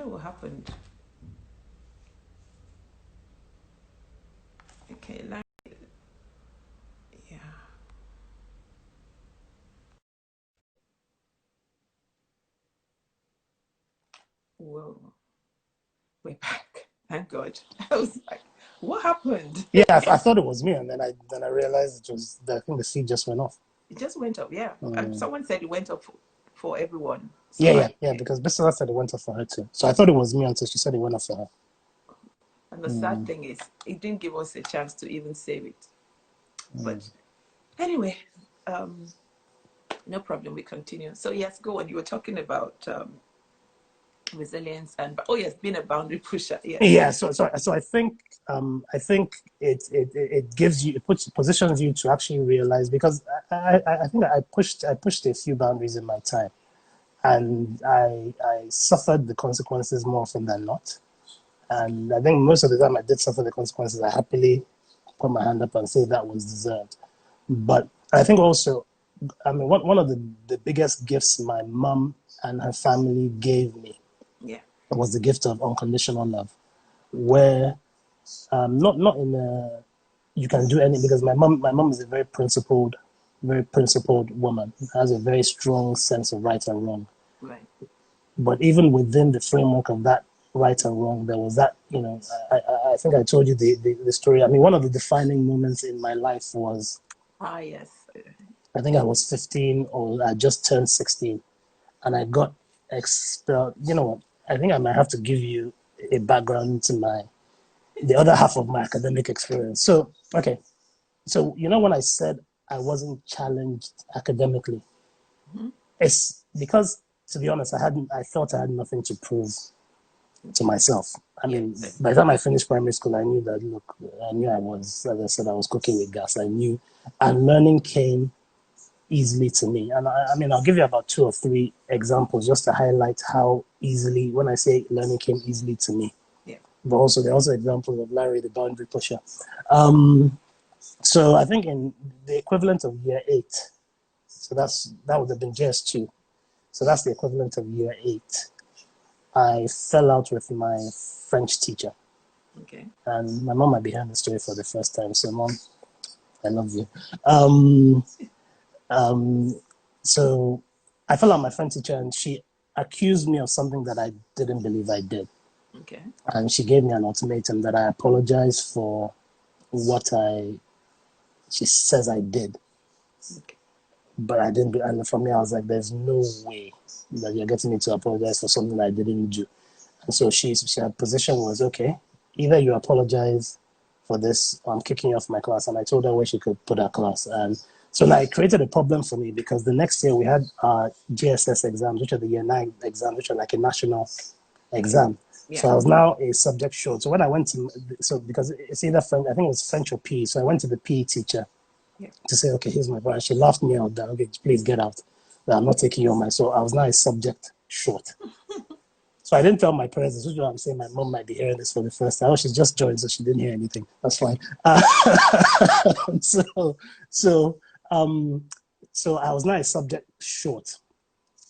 wonder what happened. Okay, yeah. Whoa, we're back. Thank God. I was like, what happened? Yeah, I thought it was me, and then I realized it was. I think the feed just went off. It just went up, yeah. And someone said it went up for everyone. So Yeah, because Bissell said it went off for her too. So I thought it was me until she said it went off for her. and the sad thing is, it didn't give us a chance to even save it. But anyway, no problem. We continue. So yes, go on. You were talking about resilience and yes, being a boundary pusher. Yes. Yeah, so I think it gives you, positions you to actually realize, because I think I pushed a few boundaries in my time, and I suffered the consequences more often than not. And I think most of the time I did suffer the consequences, I happily put my hand up and say that was deserved. But I think also, I mean, one of the biggest gifts my mom and her family gave me Yeah. was the gift of unconditional love, where not in a you can do anything, because my mom is a very principled woman, has a very strong sense of right and wrong. Right. But even within the framework of that right and wrong, there was that, I think I told you the story. I mean, one of the defining moments in my life was, Yes. I think I was 15 or I just turned 16, and I got expelled. You know what? I think I might have to give you a background to the other half of my academic experience. So, okay. So, when I said I wasn't challenged academically, it's because, to be honest, I felt I had nothing to prove to myself. I mean, by the time I finished primary school, I knew that, look, I knew I was, as I said, I was cooking with gas. I knew, and learning came easily to me. And I mean, I'll give you about 2 or 3 examples just to highlight how easily, when I say learning came easily to me. Yeah. But also, there are also examples of Larry, the boundary pusher. So I think in the equivalent of year 8, so that would have been JS2. So that's the equivalent of year 8. I fell out with my French teacher. Okay. And my mom might be hearing the story for the first time. So, Mom, I love you. So I fell out with my French teacher, and she accused me of something that I didn't believe I did. Okay. And she gave me an ultimatum that I apologize for what she says I did. Okay. But I didn't. And for me, I was like, there's no way that you're getting me to apologize for something I didn't do. And so her position was, okay, either you apologize for this or I'm kicking you off my class. And I told her where she could put her class. And so now it created a problem for me, because the next year we had our GSS exams, which are the year 9 exams, which are like a national exam. Yeah. So I was now a subject short. So when I went because it's either French, I think it was French or PE. So I went to the PE teacher to say, okay, here's my brother. She laughed me out. That, okay, please get out. That I'm not taking you on my. So I was now a subject short. So I didn't tell my parents. This is what I'm saying. My mom might be hearing this for the first time. Oh, she's just joined, so she didn't hear anything. That's fine. So, so, so I was now a subject short.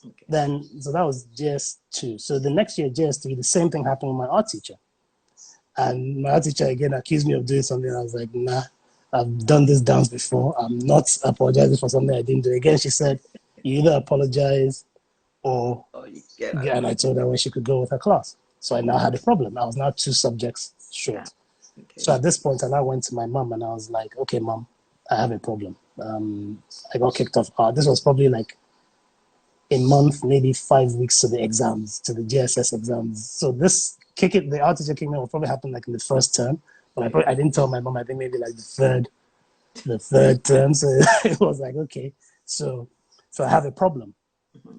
Okay. So that was JS2. So the next year, JS3, the same thing happened with my art teacher. And my art teacher again accused me of doing something. I was like, nah, I've done this dance before. I'm not apologizing for something I didn't do. Again, she said, you either apologize or you get yeah, and I told her where she could go with her class. So I now had a problem. I was now 2 subjects short. Yeah. Okay. So at this point, I now went to my mom and I was like, okay, Mom, I have a problem. I got kicked off art. This was probably like a month, maybe 5 weeks to the exams, to the GSS exams. So the art teacher kicking me will probably happen like in the first term. But I didn't tell my mom. I think maybe like the third term. So it was like, okay. So I have a problem.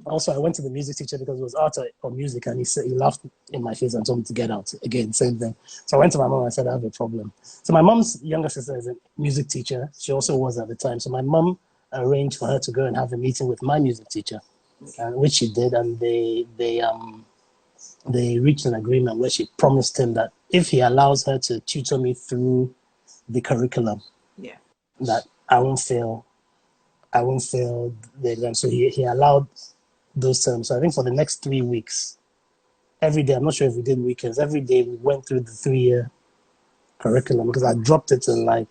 Also, I went to the music teacher because it was art or music, and he laughed in my face and told me to get out. Again, same thing. So I went to my mom and I said, I have a problem. So my mom's younger sister is a music teacher. She also was at the time. So my mom arranged for her to go and have a meeting with my music teacher, which she did, and they reached an agreement where she promised him that if he allows her to tutor me through the curriculum, that I won't fail the exam. So he allowed those terms. So I think for the next 3 weeks, every day. I'm not sure if we did weekends. Every day we went through the 3-year curriculum because I dropped it in I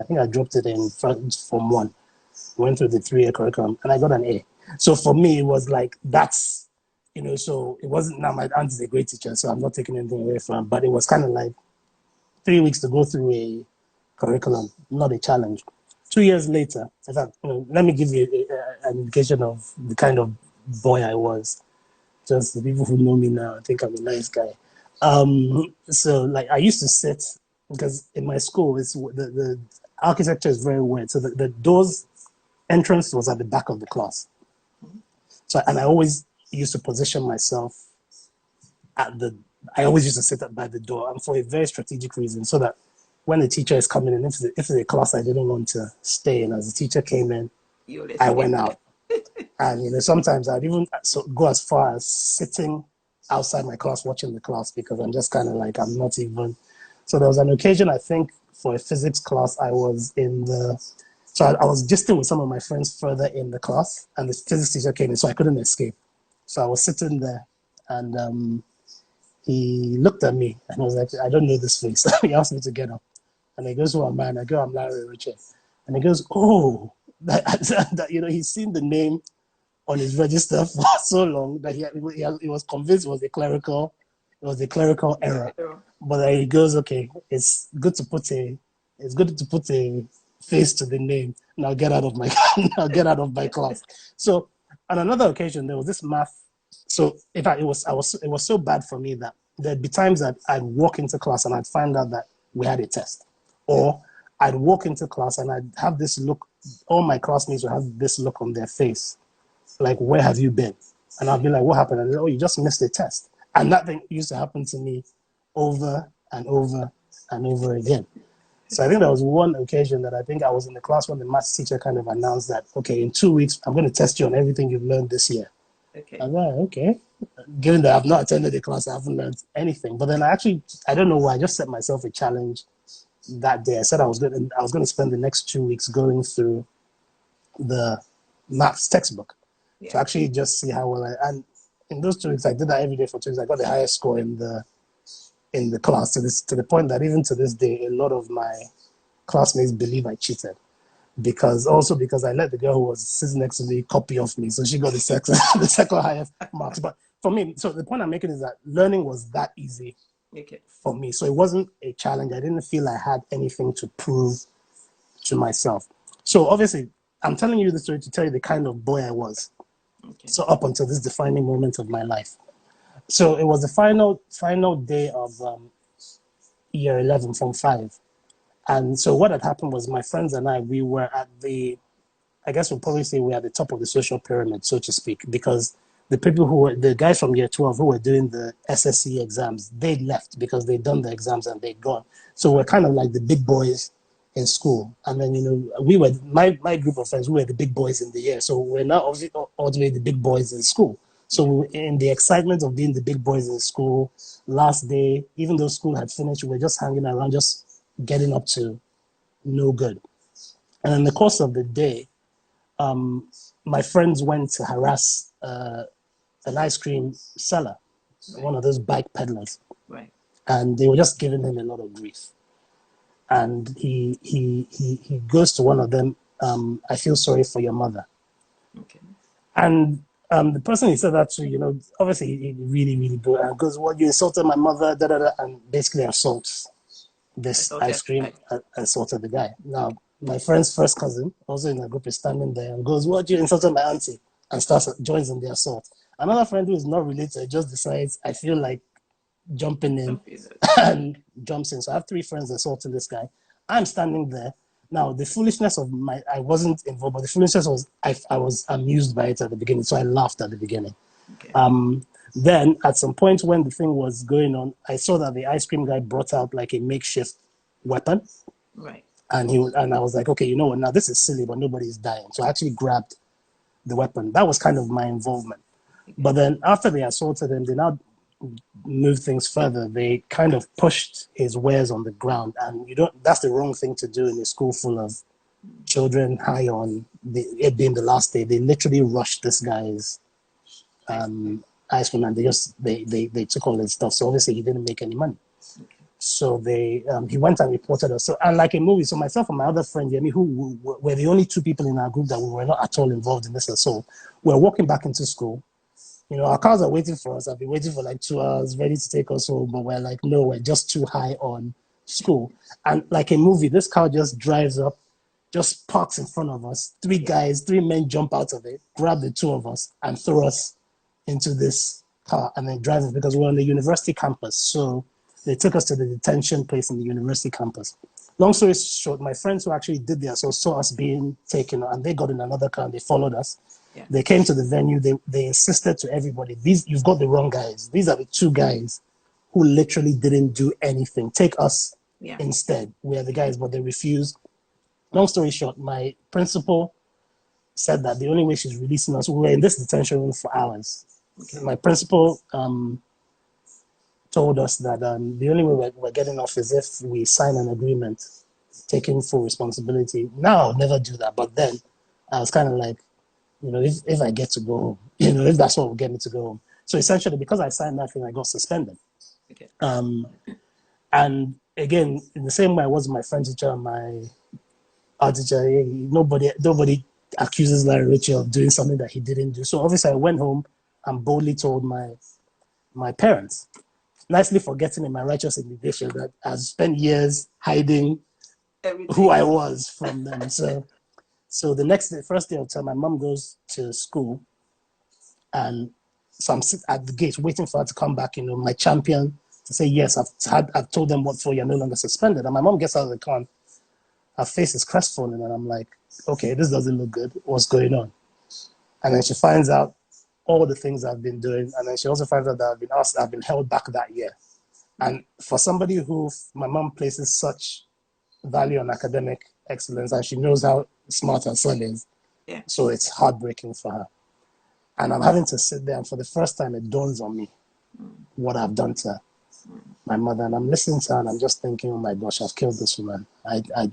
think I dropped it in Form 1. Went through the 3-year curriculum and I got an A. So for me, it was like, that's, so it wasn't, now my aunt is a great teacher, so I'm not taking anything away from her, but it was kind of like 3 weeks to go through a curriculum, not a challenge. 2 years later, in fact, let me give you an indication of the kind of boy I was. Just the people who know me now think I'm a nice guy. So like I used to sit, because in my school, the architecture is very weird. So the doors entrance was at the back of the class. So, and I always used to position myself I always used to sit up by the door, and for a very strategic reason, so that when the teacher is coming in, if it's a class I didn't want to stay in, as the teacher came in, I went out. And sometimes I'd even go as far as sitting outside my class watching the class, because I'm just kind of like, I'm not even. So there was an occasion, I think, for a physics class, I was I was gisting with some of my friends further in the class, and the physics teacher came in, so I couldn't escape. So I was sitting there, and he looked at me, and I was like, I don't know this face. He asked me to get up. And he goes, "Who am I?" And I go, "I'm Lanre Iroche." And he goes, "Oh," he's seen the name on his register for so long that he was convinced it was a clerical error. But then he goes, "Okay, it's good to put a face to the name. Now get out of my class." So on another occasion, there was this math. So in fact, it was so bad for me that there'd be times that I'd walk into class and I'd find out that we had a test, or I'd walk into class and I'd have this look. All my classmates would have this look on their face, like, "Where have you been?" And I'll be like, "What happened?" And "Oh, you just missed a test." And that thing used to happen to me over and over and over again. So I think there was one occasion that I think I was in the class when the maths teacher kind of announced that, "Okay, in 2 weeks, I'm going to test you on everything you've learned this year." Okay. I was like, okay. Given that I've not attended the class, I haven't learned anything. But then I don't know why, I just set myself a challenge that day. I said I was going to spend the next 2 weeks going through the maths textbook to actually just see how well and in those 2 weeks, I did that every day for 2 weeks. I got the highest score in the class, to the point that even to this day, a lot of my classmates believe I cheated. Because I let the girl who was sitting next to me copy off me, so she got the second highest marks. But for me, so the point I'm making is that learning was that easy for me. So it wasn't a challenge. I didn't feel I had anything to prove to myself. So obviously, I'm telling you this story to tell you the kind of boy I was. Okay. So up until this defining moment of my life. So it was the final day of year 11 from 5. And so what had happened was my friends and we were I guess we'll probably say we're at the top of the social pyramid, so to speak, because the guys from year 12 who were doing the SSC exams, they left because they'd done the exams and they'd gone. So we're kind of like the big boys in school. And then, we were, my group of friends, we were the big boys in the year. So we're now obviously all the way the big boys in school. So in the excitement of being the big boys in school, last day, even though school had finished, we were just hanging around, just getting up to no good. And in the course of the day, my friends went to harass an ice cream seller, one of those bike peddlers. Right. And they were just giving him a lot of grief. And he goes to one of them, "I feel sorry for your mother." Okay. And the person he said that to, obviously he really, really brought and goes, "Well, you insulted my mother," da, da, da, and basically assaults this ice cream, assaulted the guy. Now, my friend's first cousin, also in the group, is standing there and goes, "What, you insulted my auntie?" and joins in the assault. Another friend who is not related just decides, "I feel like jumping in," and jumps in. So I have 3 friends assaulting this guy. I'm standing there. Now, the foolishness I wasn't involved, but the foolishness was, I was amused by it at the beginning, so I laughed at the beginning. Okay. Then, at some point when the thing was going on, I saw that the ice cream guy brought out like a makeshift weapon. Right. And I was like, okay, you know what? Now this is silly, but nobody's dying. So I actually grabbed the weapon. That was kind of my involvement. Okay. But then after they assaulted him, they now moved things further. They kind of pushed his wares on the ground, and that's the wrong thing to do in a school full of children high on it being the last day. They literally rushed this guy's high school, and they took all his stuff. So obviously he didn't make any money. So he went and reported us. So, and like a movie, so myself and my other friend Yemi, who were the only two people in our group that we were not at all involved in this assault, we're walking back into school. You know, our cars are waiting for us. I've been waiting for like 2 hours, ready to take us home, but we're like, no, we're just too high on school. And like a movie, this car just drives up, just parks in front of us. Three men jump out of it, grab the two of us, and throw us into this car and then drive it because we're on the university campus. So they took us to the detention place in the university campus. Long story short, my friends who actually did the assault saw us being taken, and they got in another car and they followed us. Yeah. They came to the venue. They insisted to everybody, you've got the wrong guys. These are the two guys who literally didn't do anything. Take us instead. We are the guys, but they refused. Long story short, my principal said that the only way she's releasing us, we were in this detention room for hours. Okay. My principal told us that the only way we're getting off is if we sign an agreement taking full responsibility. Now, I'll never do that. But then I was kind of like, you know, if I get to go home, you know, if that's what will get me to go home. So essentially, because I signed that thing, I got suspended. Okay. And again, in the same way I was my French teacher and my art teacher, nobody accuses Lanre Iroche of doing something that he didn't do. So obviously I went home and boldly told my parents, nicely forgetting in my righteous indignation that I spent years hiding who I was from them. So the first day of term, my mom goes to school, and so I'm sitting at the gate waiting for her to come back, you know, my champion, to say, yes, I've told them what for, you're no longer suspended. And my mom gets out of the car, her face is crestfallen, and I'm like, okay, this doesn't look good. What's going on? And then she finds out all the things I've been doing, and then she also finds out that I've been held back that year. And for somebody who my mom places such value on academic excellence, and she knows how smart her son is, so it's heartbreaking for her. And I'm having to sit there, and for the first time, it dawns on me what I've done to my mother. And I'm listening to her, and I'm just thinking, oh my gosh, I've killed this woman. Because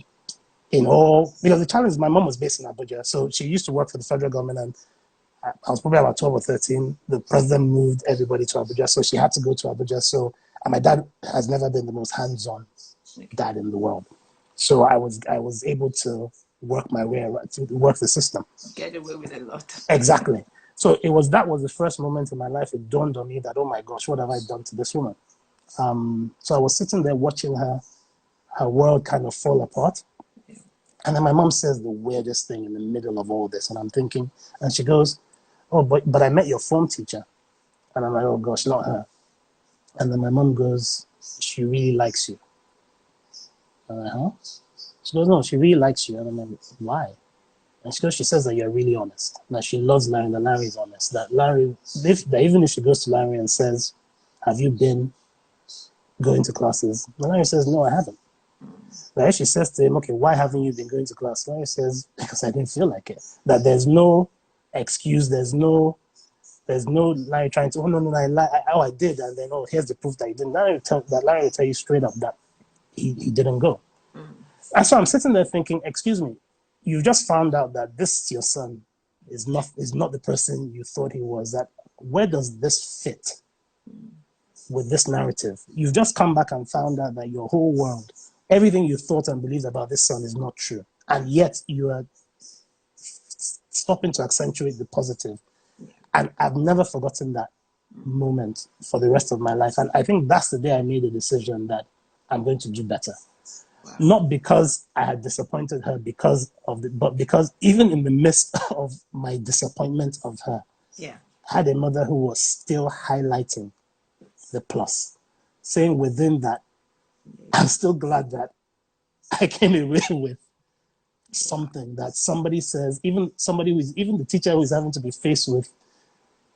the challenge is my mom was based in Abuja, so she used to work for the federal government, and I was probably about 12 or 13. The president moved everybody to Abuja, so she had to go to Abuja. So, and my dad has never been the most hands-on dad in the world. So I was able to work my way around, to work the system. Get away with a lot. Exactly. So that was the first moment in my life it dawned on me that, oh my gosh, what have I done to this woman? So I was sitting there watching her world kind of fall apart. And then my mom says the weirdest thing in the middle of all this. And I'm thinking, and she goes, oh, but I met your form teacher. And I'm like, oh gosh, not her. And then my mom goes, she really likes you. I'm like, huh? She goes, no, she really likes you. And I'm like, why? And she says that you're really honest. That she loves Lanre, that Lanre is honest. That even if she goes to Lanre and says, have you been going to classes? Lanre says, no, I haven't. But she says to him, okay, why haven't you been going to class? Lanre says, because I didn't feel like it. That there's no excuse, there's no Lanre trying to, oh no, I did, and then, oh, here's the proof that he didn't. Lanre will tell you straight up that he didn't go. And so I'm sitting there thinking, excuse me, you just found out that this your son is not the person you thought he was. That where does this fit with this narrative? You've just come back and found out that your whole world, everything you thought and believed about this son is not true, and yet you are stopping to accentuate the positive. And I've never forgotten that moment for the rest of my life. And I think that's the day I made a decision that I'm going to do better. Wow. Not because I had disappointed her but because even in the midst of my disappointment of her, I had a mother who was still highlighting the plus, saying within that, I'm still glad that I came away with something that somebody says, even the teacher who is having to be faced with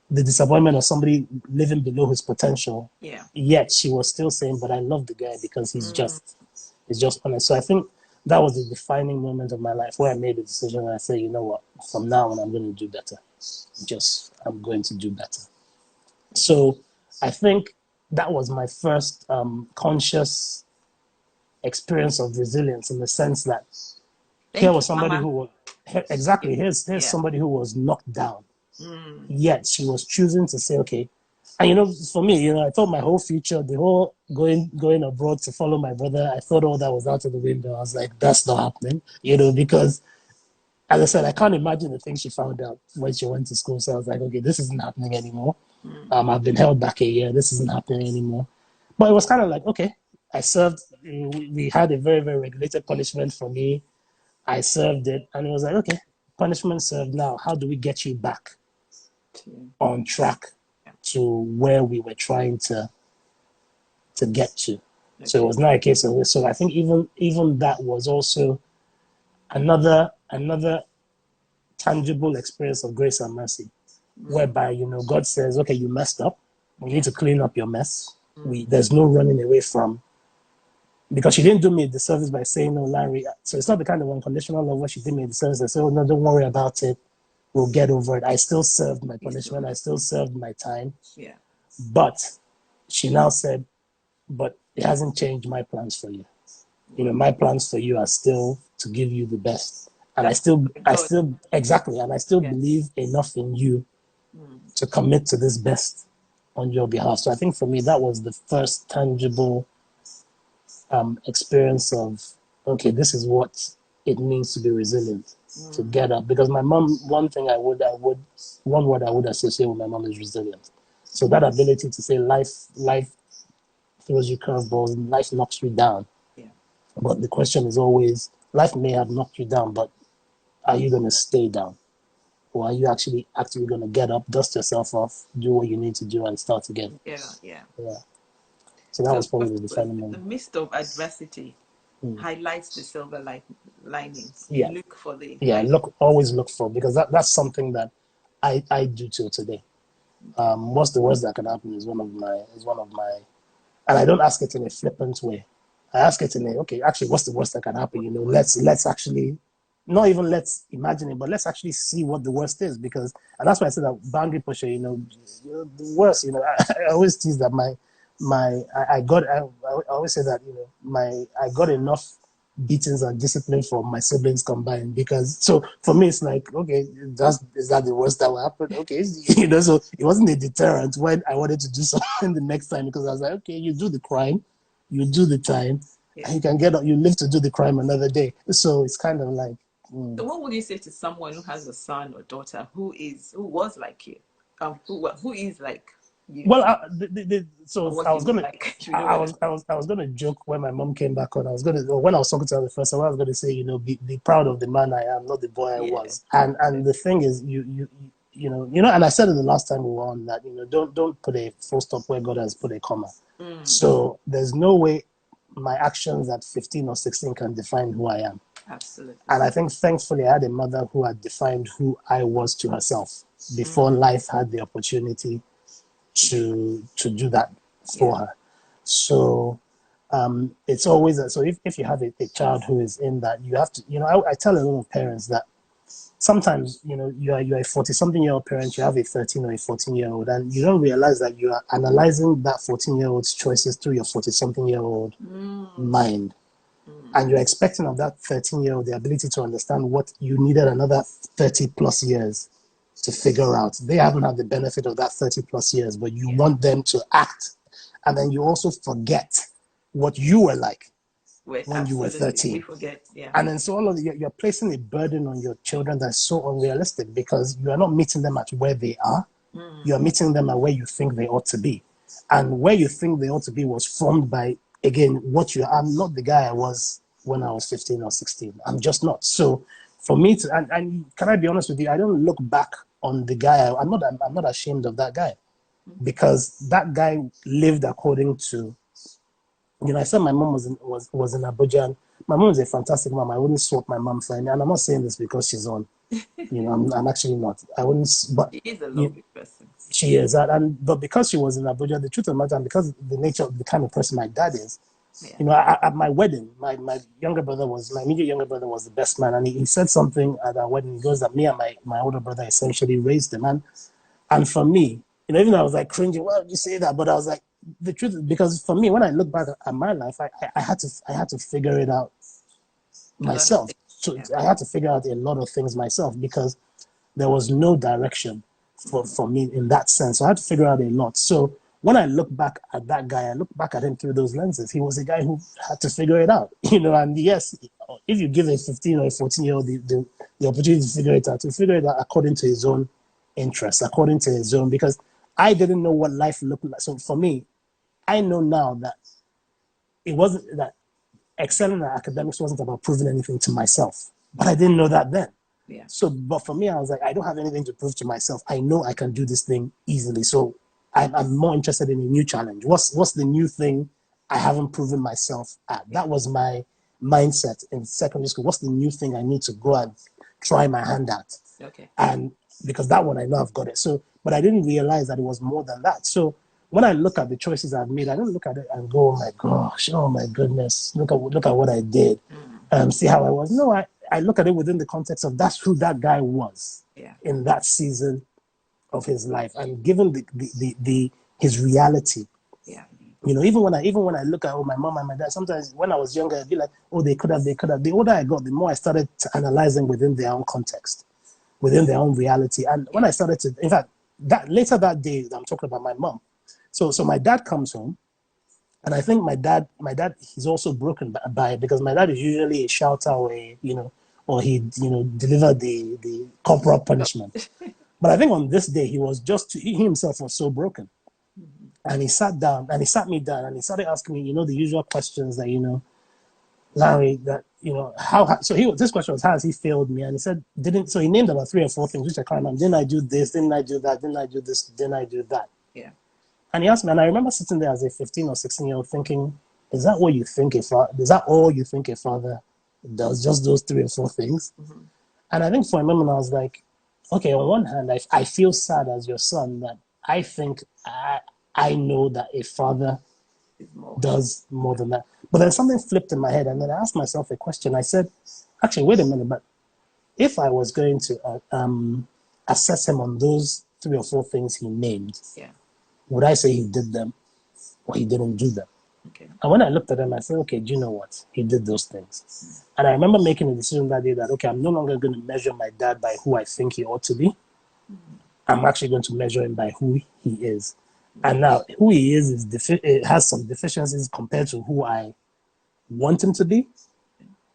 the disappointment of somebody living below his potential. Yet she was still saying, but I love the guy because he's just honest. So I think that was the defining moment of my life where I made a decision and I said, you know what, from now on I'm going to do better. I'm going to do better. So I think that was my first conscious experience of resilience, in the sense that here was somebody who was here's somebody who was knocked down. Yet she was choosing to say, okay, And you know, for me, you know, I thought my whole future, the whole going abroad to follow my brother, I thought all that was out of the window. I was like, that's not happening, you know, because as I said, I can't imagine the things she found out when she went to school. So I was like, okay, this isn't happening anymore. I've been held back a year. This isn't happening anymore. But it was kind of like, okay, I served. We had a very, very regulated punishment for me. I served it, and it was like, okay, punishment served. Now, how do we get you back on track Yeah. to where we were trying to get to? Okay. So it was not a case of. So I think even that was also another tangible experience of grace and mercy, whereby, you know, God says, okay, you messed up. We need to clean up your mess. There's no running away from, because she didn't do me the service by saying, no, Lanre. So it's not the kind of unconditional love where she did me the service and said, oh, no, don't worry about it. We'll get over it. I still served my punishment. I still served my time. Yeah. But she now said, but it hasn't changed my plans for you. You know, my plans for you are still to give you the best. And That's I God. still, exactly. And I still Yes. believe enough in you to commit to this best on your behalf. So I think for me, that was the first tangible experience of, okay, this is what it means to be resilient, to get up. Because my mom, one word I would associate with my mom is resilient. So that ability to say life throws you curveballs, life knocks you down. Yeah. But the question is always, life may have knocked you down, but are you going to stay down? Or are you actually going to get up, dust yourself off, do what you need to do, and start again? Yeah. Yeah. Yeah. So that So was probably the defining the moment. midst of adversity highlights the silver linings. You Yeah. look for the Yeah. light. Always look for, because that's something that I do till today. What's the worst that can happen is one of my, and I don't ask it in a flippant way. I ask it in a, okay, actually, what's the worst that can happen? You know, let's actually, not even let's imagine it, but let's actually see what the worst is. Because, and that's why I said that boundary pusher, you know, the worst, you know, I always tease that I always say that, you know, I got enough beatings and discipline from my siblings combined. Because, so for me, it's like, okay, is that the worst that will happen? Okay, you know, so it wasn't a deterrent when I wanted to do something the next time, because I was like, okay, you do the crime, you do the time, Yeah. and you can get up, you live to do the crime another day. So it's kind of like, So what would you say to someone who has a son or daughter who was like you, who is like you, well, or so what I you was would gonna, like? If you know what I was gonna joke when my mom came back on. I was gonna, or when I was talking to her the first time, I was gonna say, you know, be proud of the man I am, not the boy I Yeah. was. And the thing is, you know, and I said it the last time we were on that, you know, don't put a full stop where God has put a comma. So there's no way my actions at 15 or 16 can define who I am. Absolutely. And I think, thankfully, I had a mother who had defined who I was to herself before life had the opportunity to do that for her. So it's always so if you have a child who is in that, you have to, you know, I tell a lot of parents that sometimes, you know, you're a 40-something-year-old parent, you have a 13 or a 14-year-old, and you don't realize that you are analyzing that 14-year-old's choices through your 40-something-year-old mind. And you're expecting of that 13-year-old the ability to understand what you needed another 30 plus years to figure out. They haven't had the benefit of that 30 plus years, but you want them to act. And then you also forget what you were like when you were Absolutely. We 13. forget. Yeah. And then so all of you're placing a burden on your children that's so unrealistic, because you are not meeting them at where they are. You are meeting them at where you think they ought to be. And where you think they ought to be was formed by, again, what you are. I'm not the guy I was when I was 15 or 16. I'm just not. So for me to, and can I be honest with you, I don't look back on the guy. I'm not ashamed of that guy, because that guy lived according to, you know, I said my mom was in Abuja. And my mom is a fantastic mom. I wouldn't swap my mom for any. And I'm not saying this because she's on. You know, I'm actually not. I wouldn't. But He is a you, lovely person. she is, but because she was in Abuja, the truth of the matter, and because of the nature of the kind of person my dad is, Yeah. you know, at my wedding, my immediate younger brother was the best man, and he said something at our wedding. He goes that me and my older brother essentially raised him, and for me, you know, even though I was like cringing, why would you say that? But I was like, the truth is, because for me, when I look back at my life, I had to figure it out A lot of myself. things. So Yeah. I had to figure out a lot of things myself, because there was no direction for me in that sense. So I had to figure out a lot. So when I look back at that guy, I look back at him through those lenses. He was a guy who had to figure it out, And yes, if you give a 15 or a 14-year-old the opportunity to figure it out according to his own interests, according to his own, because I didn't know what life looked like. So for me, I know now that it wasn't that excelling at academics wasn't about proving anything to myself, but I didn't know that then. Yeah. So, but for me, I was like, I don't have anything to prove to myself. I know I can do this thing easily. So I'm more interested in a new challenge. What's the new thing I haven't proven myself at? That was my mindset in secondary school. What's the new thing I need to go and try my hand at? Okay. And because that one I know I've got it. So, but I didn't realize that it was more than that. So when I look at the choices I've made, I don't look at it and go, oh my gosh, oh my goodness, look at what I did. See how I was. No, I look at it within the context of that's who that guy was in that season of his life, and given the his reality. Yeah. Even when I look at my mom and my dad, sometimes when I was younger, I'd be like, oh, they could have. The older I got, the more I started to analyze them within their own context, within their own reality. And when I started to, in fact, that later that day, I'm talking about my mom. So my dad comes home, and I think my dad, he's also broken by it, because my dad is usually a shouter or he delivered the corporal punishment. But I think on this day, he himself was so broken. And he sat down and he sat me down and he started asking me, the usual questions that, Larry, that, this question was, how has he failed me? And he said, so he named about 3 or 4 things, which I can't remember. Didn't I do this? Didn't I do that? Didn't I do this? Didn't I do that? Yeah. And he asked me, and I remember sitting there as a 15 or 16-year-old thinking, is that what you think is that all you think a father does? Just those 3 or 4 things? Mm-hmm. And I think for a moment I was like, okay, on one hand, I feel sad as your son that I think I know that a father does more than that. But then something flipped in my head, and then I asked myself a question. I said, actually, wait a minute, but if I was going to assess him on those 3 or 4 things he named, would I say he did them or he didn't do them? Okay. And when I looked at him, I said, okay, do you know what? He did those things. And I remember making a decision that day that, okay, I'm no longer going to measure my dad by who I think he ought to be. I'm actually going to measure him by who he is. And now, who he is it has some deficiencies compared to who I want him to be.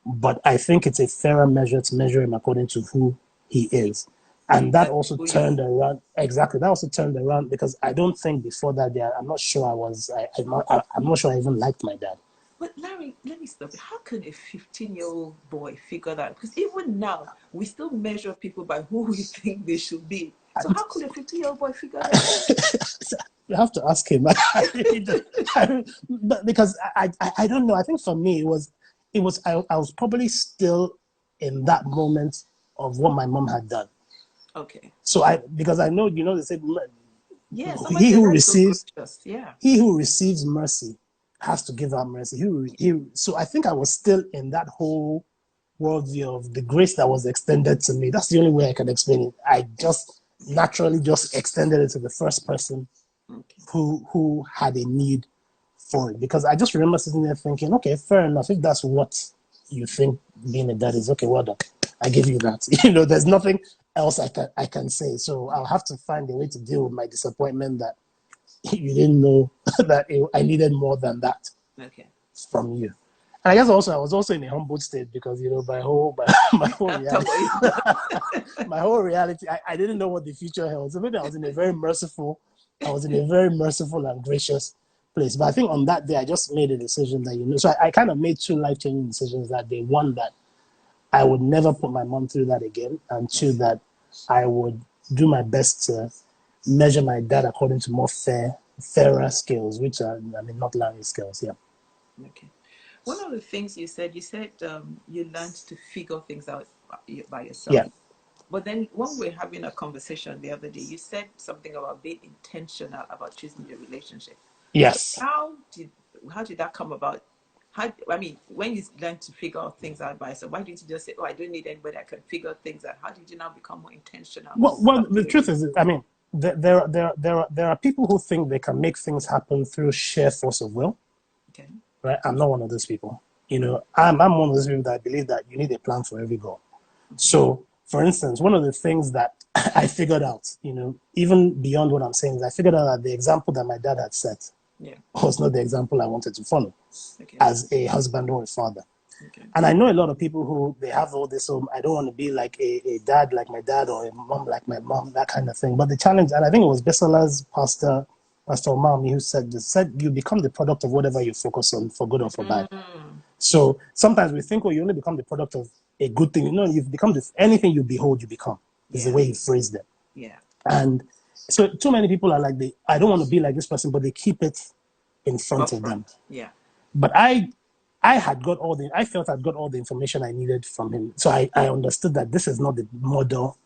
But I think it's a fairer measure to measure him according to who he is. And that also turned around. Exactly. That also turned around because I don't think before that day, I'm not sure I'm not sure I even liked my dad. But Larry, let me stop you. How can a 15-year-old boy figure that? Because even now, we still measure people by who we think they should be. So how could a 15-year-old boy figure that? You have to ask him. But because I don't know. I think for me, I was probably still in that moment of what my mom had done. Okay. So because I know, they say, he who receives mercy has to give out mercy. So I think I was still in that whole worldview of the grace that was extended to me. That's the only way I can explain it. I just naturally just extended it to the first person who had a need for it. Because I just remember sitting there thinking, okay, fair enough. If that's what you think being a dad is, okay, well done. I give you that. There's nothing else I can say. So I'll have to find a way to deal with my disappointment that you didn't know that I needed more than that from you. And I guess also I was also in a humbled state because my whole reality, my whole reality, I didn't know what the future held. So maybe I was in a very merciful and gracious place. But I think on that day I just made a decision that so I kind of made 2 life-changing decisions that day. One, that I would never put my mom through that again, and 2, that I would do my best to measure my dad according to more fairer scales, which are not Lanre's scales. Yeah. Okay. One of the things you said you learned to figure things out by yourself. Yeah. But then when we were having a conversation the other day, you said something about being intentional about choosing your relationship. Yes. So how did that come about? When you learned to figure out things out by yourself, why didn't you just say, I don't need anybody, I can figure things out? How did you now become more intentional? Well, the truth is, there are people who think they can make things happen through sheer force of will. Okay. Right? I'm not one of those people. I'm one of those people that believe that you need a plan for every goal. So, for instance, one of the things that I figured out, even beyond what I'm saying, I figured out that the example that my dad had set Yeah. was not the example I wanted to follow Okay. as a husband or a father. Okay. And I know a lot of people who they have all this, I don't want to be like a dad like my dad or a mom like my mom, that kind of thing. But the challenge, and I think it was Bissola's Pastor Omami who said this, said you become the product of whatever you focus on, for good or for bad. So sometimes we think, you only become the product of a good thing. No, you've become anything you behold, you become, is the way he phrased it. Yeah. And so too many people are like, I don't want to be like this person, but they keep it in front of them. Yeah. But I felt I'd got all the information I needed from him. So I understood that this is not the model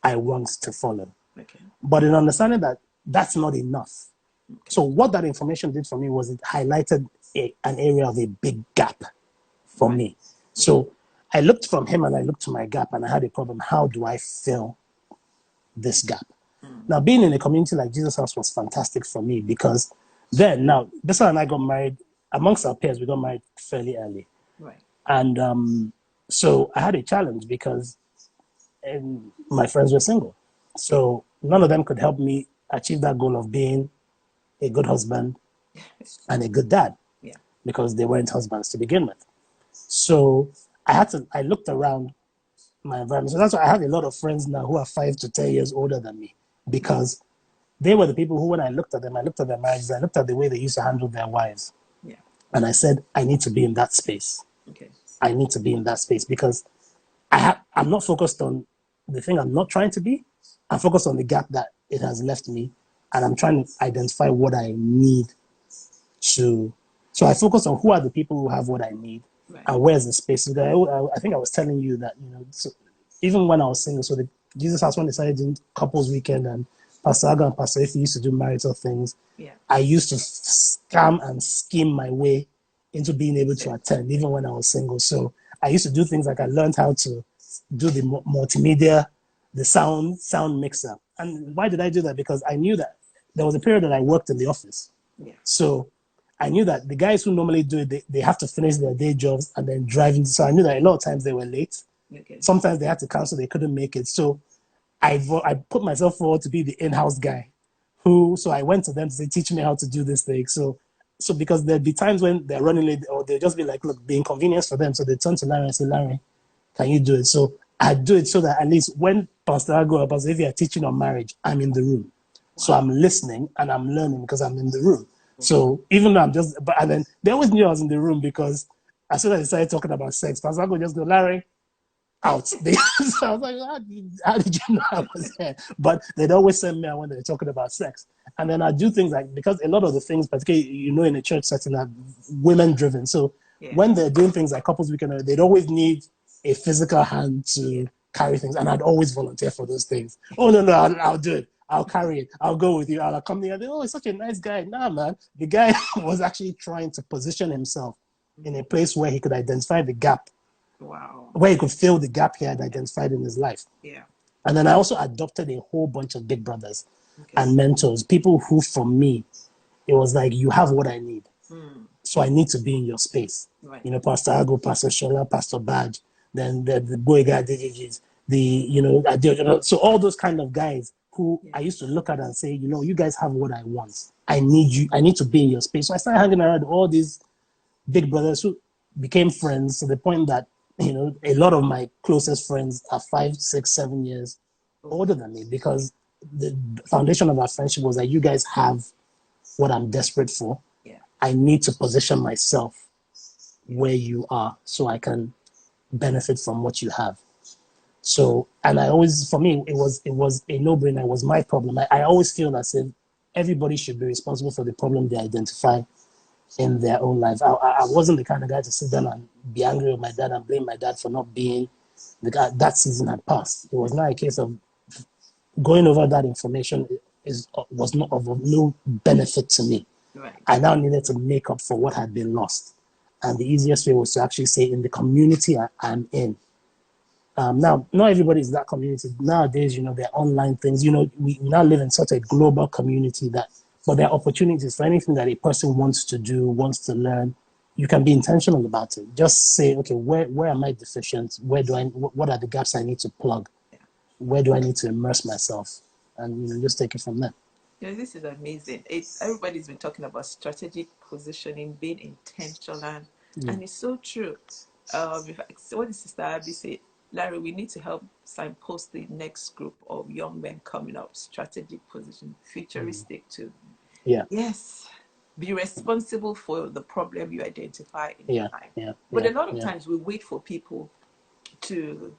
I want to follow. Okay. But in understanding that that's not enough. Okay. So what that information did for me was it highlighted an area of a big gap for me. So I looked from him and I looked to my gap and I had a problem. How do I fill this gap? Now, being in a community like Jesus House was fantastic for me because Bessa and I got married, amongst our peers, we got married fairly early. Right. And so I had a challenge because my friends were single. So none of them could help me achieve that goal of being a good husband and a good dad. Yeah. Because they weren't husbands to begin with. So I looked around my environment. So that's why I have a lot of friends now who are 5 to 10 years older than me because they were the people who, when I looked at them, I looked at their marriages, I looked at the way they used to handle their wives. Yeah. And I said, I need to be in that space. Okay. I need to be in that space because I'm not focused on the thing I'm not trying to be. I'm focused on the gap that it has left me. And I'm trying to identify what I need to. So I focus on who are the people who have what I need and where's the space. I think I was telling you that, so even when I was single, so the Jesus House, when they started doing couples weekend and Pastor Aga and Pastor Ife used to do marital things, I used to scam and scheme my way into being able to attend, even when I was single. So I used to do things like I learned how to do the multimedia, the sound mixer. And why did I do that? Because I knew that there was a period that I worked in the office. Yeah. So I knew that the guys who normally do it, they have to finish their day jobs and then drive in. So I knew that a lot of times they were late. Okay. Sometimes they had to cancel, they couldn't make it. So I put myself forward to be the in-house guy so I went to them to say, teach me how to do this thing. So because there'd be times when they're running late or they'll just be like, look, the inconvenience for them. So they turn to Lanre and say, Lanre, can you do it? So I do it so that at least when Pastor Ago or Pastor Ivy are teaching on marriage, I'm in the room. So I'm listening and I'm learning because I'm in the room. So even though and then they always knew I was in the room because as soon as I started talking about sex, Pastor Ago just go, Larry, out. So I was like, how did you know I was there? But they'd always send me out when they were talking about sex. And then I do things like, because a lot of the things, particularly, in a church setting, are women driven. So when they're doing things like couples weekend, they'd always need a physical hand to carry things. And I'd always volunteer for those things. Oh, no, I'll do it. I'll carry it. I'll go with you. I'll accompany you. Oh, he's such a nice guy. Nah, man. The guy was actually trying to position himself in a place where he could identify the gap. Wow. Where he could fill the gap he had identified in his life. Yeah. And then I also adopted a whole bunch of big brothers and mentors, people who, from me, it was like, you have what I need. So I need to be in your space. Right. Pastor Ago, Pastor Shola, Pastor Badge, then the Boyga DJs, so all those kind of guys who I used to look at and say, you guys have what I want. I need you. I need to be in your space. So I started hanging around all these big brothers who became friends to the point that, a lot of my closest friends are 5, 6, 7 years older than me because the foundation of our friendship was that you guys have what I'm desperate for. Yeah. I need to position myself where you are so I can benefit from what you have. So, and for me, it was a no-brainer. It was my problem. I always feel as if everybody should be responsible for the problem they identify in their own life. I wasn't the kind of guy to sit down and be angry with my dad and blame my dad for not being the guy. That season had passed. It was not a case of going over that information was not of no benefit to me. Right. I now needed to make up for what had been lost. And the easiest way was to actually say, in the community I'm in. Now, not everybody is that community. Nowadays, there are online things. We now live in such a global community but there are opportunities for anything that a person wants to do, wants to learn. You can be intentional about it. Just say, okay, where am I deficient? What are the gaps I need to plug? where do I need to immerse myself, and just take it from there. This is amazing. Everybody's been talking about strategic positioning, being intentional, and it's so true. In fact, what did Sister Abby say? Larry, we need to help signpost the next group of young men coming up. Strategic position, futuristic too. Yeah. Yes. Be responsible for the problem you identify in your life. But a lot of times we wait for people to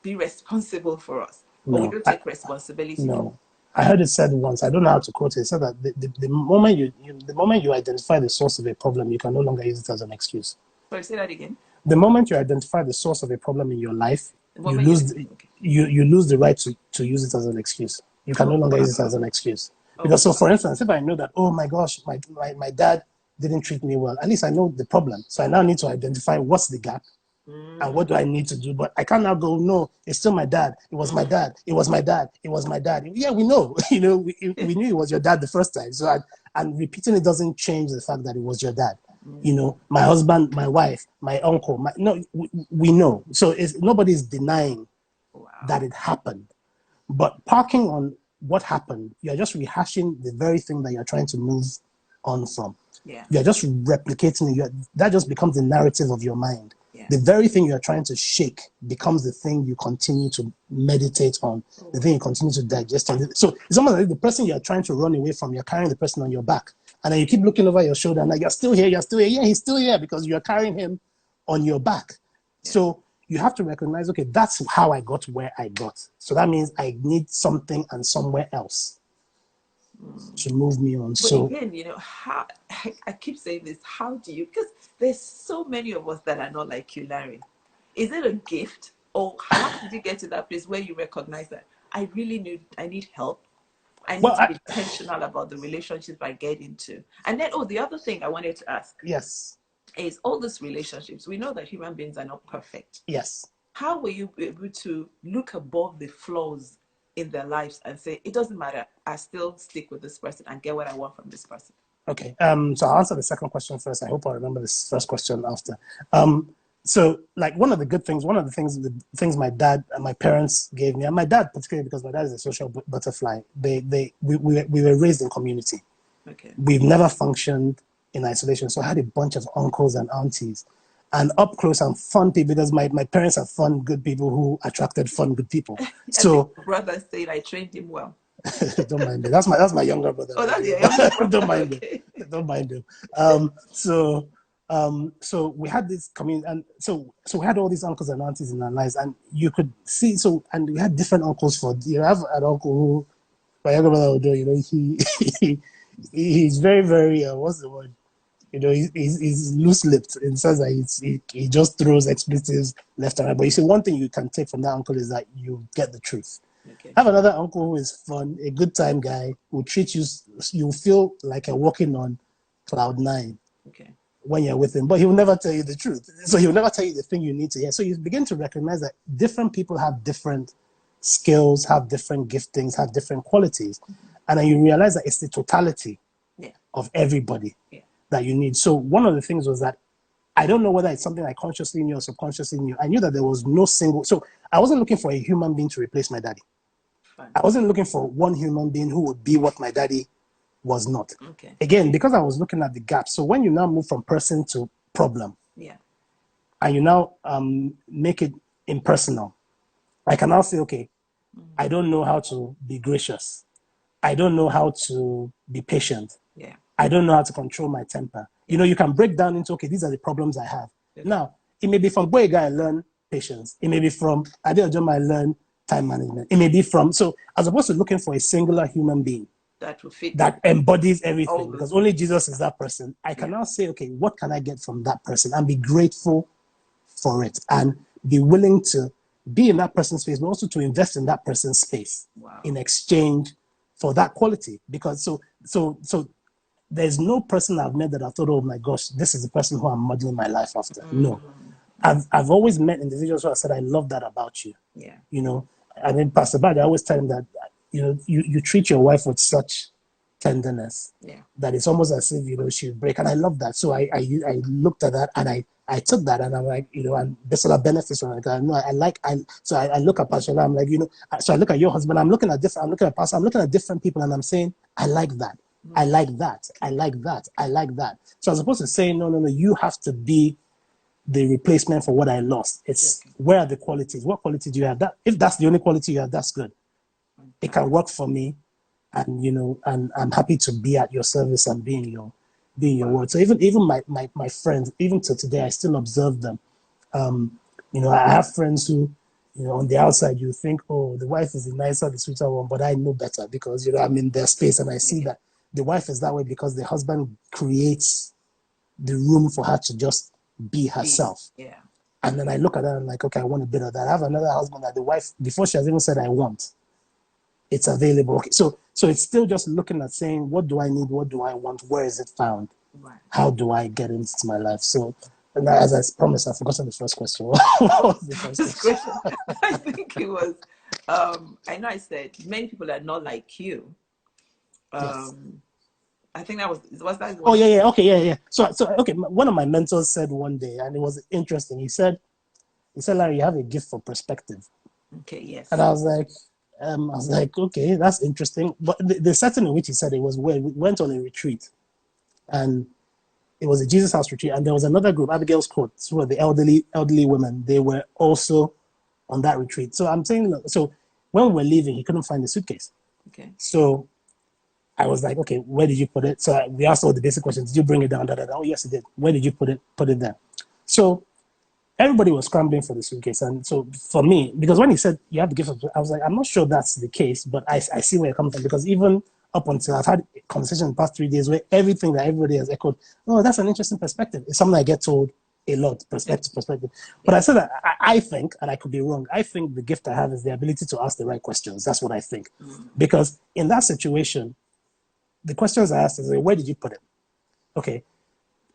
be responsible for us, but we don't take responsibility. No. I heard it said once, I don't know how to quote it. It said that the moment you identify the source of a problem, you can no longer use it as an excuse. Sorry, say that again. The moment you identify the source of a problem in your life, you lose the right to use it as an excuse. You can no longer use it as an excuse. Because so, for instance, if I know that, oh my gosh, my dad didn't treat me well, at least I know the problem. So I now need to identify what's the gap and what do I need to do. But I can't now go, no, it's still my dad. It was my dad. It was my dad. It was my dad. Yeah, we know. We knew it was your dad the first time. So and repeating it doesn't change the fact that it was your dad. My husband, my wife, my uncle. We know. So nobody's denying that it happened. But parking on what happened, you're just rehashing the very thing that you're trying to move on from. Yeah. You're just replicating it. That just becomes the narrative of your mind. Yeah. The very thing you're trying to shake becomes the thing you continue to meditate on, the thing you continue to digest. So it's almost like the person you're trying to run away from, you're carrying the person on your back. And then you keep looking over your shoulder and like, you're still here. Yeah, he's still here because you're carrying him on your back. Yeah. So you have to recognize, okay, that's how I got where I got. So that means I need something and somewhere else to move me on. But again, how I keep saying this, how do you, because there's so many of us that are not like you, Larry. Is it a gift, or how did you get to that place where you recognize that I need help? I need to be intentional about the relationships I get into. And then, the other thing I wanted to ask. Yes. Is all these relationships, we know that human beings are not perfect. Yes. How were you able to look above the flaws in their lives and say, it doesn't matter, I still stick with this person and get what I want from this person? Okay. So I'll answer the second question first. I hope I remember this first question after. So like one of the things my dad and my parents gave me, and my dad particularly because my dad is a social butterfly, we were raised in community. Okay. We've never functioned in isolation. So I had a bunch of uncles and aunties and up close and fun people because my parents are fun, good people who attracted fun, good people. So brother said I trained him well. Don't mind him. That's my younger brother. Oh, that's your younger brother. Don't mind him. Don't mind him. So we had this community, and so we had all these uncles and aunties in our lives, and you could see. And we had different uncles for. You have an uncle who my younger brother would do. He's very, very. What's the word? He's loose-lipped in the sense that he just throws expletives left and right. But you see, one thing you can take from that uncle is that you get the truth. Okay. I have another uncle who is fun, a good time guy, who treats you. You feel like you're walking on cloud 9 when you're with him, but he will never tell you the truth. So he will never tell you the thing you need to hear. So you begin to recognize that different people have different skills, have different giftings, have different qualities, and then you realize that it's the totality of everybody that you need. So one of the things was that I don't know whether it's something I consciously knew or subconsciously knew. I knew that there was no single. So I wasn't looking for a human being to replace my daddy. Fine. I wasn't looking for one human being who would be what my daddy was not. Okay. Again, because I was looking at the gap. So when you now move from person to problem, and you now make it impersonal, I can now say, okay, I don't know how to be gracious. I don't know how to be patient. Yeah. I don't know how to control my temper. You can break down into, okay, these are the problems I have. Yeah. Now, it may be from Boyega I learn patience. It may be from Adeojoma I learn time management. It may be from, so as opposed to looking for a singular human being that will fit, that embodies everything, because only Jesus is that person, I can now say, okay, what can I get from that person and be grateful for it and be willing to be in that person's space, but also to invest in that person's space in exchange for that quality. Because so there's no person I've met that I thought, oh my gosh, this is the person who I'm modeling my life after. No. I've always met individuals who I said, I love that about you. Yeah. I mean, Pastor Bad, I always tell him that, you treat your wife with such tenderness that it's almost as if, she'll break. And I love that. So I looked at that and I I took that and I'm like, and there's a lot of benefits from it. So I look at Pastor, I'm like, so I look at your husband, I'm looking at Pastor, I'm looking at different people and I'm saying, I like that. I like that. I like that. I like that. So as opposed to saying, no, you have to be the replacement for what I lost. It's where are the qualities? What quality do you have? That if that's the only quality you have, that's good. It can work for me, and and I'm happy to be at your service and be in your word. So even my friends, even to today, I still observe them. I have friends who, on the outside you think, oh, the wife is the nicer, the sweeter one, but I know better because I'm in their space and I see that the wife is that way because the husband creates the room for her to just be herself. Yeah. And then I look at her and I'm like, okay, I want a bit of that. I have another husband that the wife, before she has even said I want, it's available. Okay, so it's still just looking at saying, what do I need? What do I want? Where is it found? Right. How do I get into my life? So, and as I promised, I've forgotten the first question. What was the first question? I think it was, I know I said many people are not like you. Yes. I think that was that one? Oh yeah, okay, yeah. So okay, one of my mentors said one day, and it was interesting. He said, Larry, you have a gift for perspective. Okay, yes. And I was like, okay, that's interesting. But the setting in which he said it was where we went on a retreat, and it was a Jesus House retreat, and there was another group, Abigail's Court, who were the elderly women. They were also on that retreat. So I'm saying, so when we were leaving, he couldn't find the suitcase. Okay. So I was like, okay, where did you put it? So we asked all the basic questions. Did you bring it down? Oh, yes, I did. Where did you put it? Put it there. So everybody was scrambling for the suitcase. And so for me, because when he said you have to give, I was like, I'm not sure that's the case, but I see where it comes from. Because even up until I've had a conversation in the past 3 days where everything that everybody has echoed, oh, that's an interesting perspective. It's something I get told a lot, perspective. But I said that I think, and I could be wrong, I think the gift I have is the ability to ask the right questions. That's what I think. Because in that situation, the questions I asked is, where did you put it? Okay,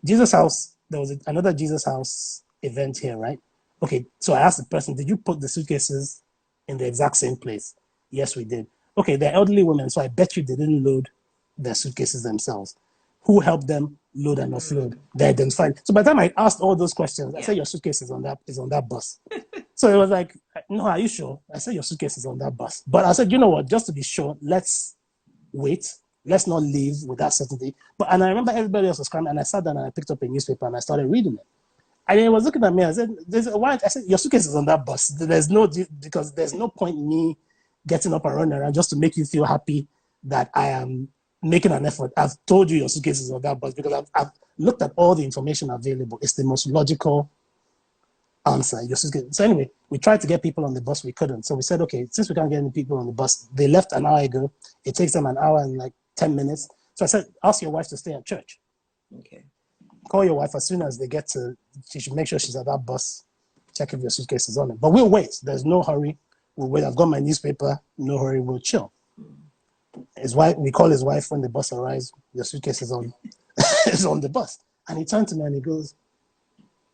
Jesus House, there was another Jesus House event here, right? Okay, so I asked the person, did you put the suitcases in the exact same place? Yes, we did. Okay, they're elderly women, so I bet you they didn't load their suitcases themselves. Who helped them load and offload? They identified. So by the time I asked all those questions, I said, your suitcase is on that bus. So it was like, no, are you sure? I said, your suitcase is on that bus. But I said, you know what, just to be sure, let's wait. Let's not leave with that certainty. And I remember everybody else was crying, and I sat down and I picked up a newspaper and I started reading it. And he was looking at me. I said, "Why?" I said, your suitcase is on that bus. Because there's no point in me getting up and running around just to make you feel happy that I am making an effort. I've told you your suitcase is on that bus because I've looked at all the information available. It's the most logical answer. Your suitcase. So anyway, we tried to get people on the bus. We couldn't. So we said, okay, since we can't get any people on the bus, they left an hour ago. It takes them an hour and like 10 minutes. So I said, ask your wife to stay at church. Okay. Call your wife as soon as they get to, she should make sure she's at that bus, check if your suitcase is on it. But we'll wait. There's no hurry. We'll wait. I've got my newspaper. No hurry. We'll chill. His wife, we call his wife when the bus arrives. Your suitcase is on, is on the bus. And he turned to me and he goes,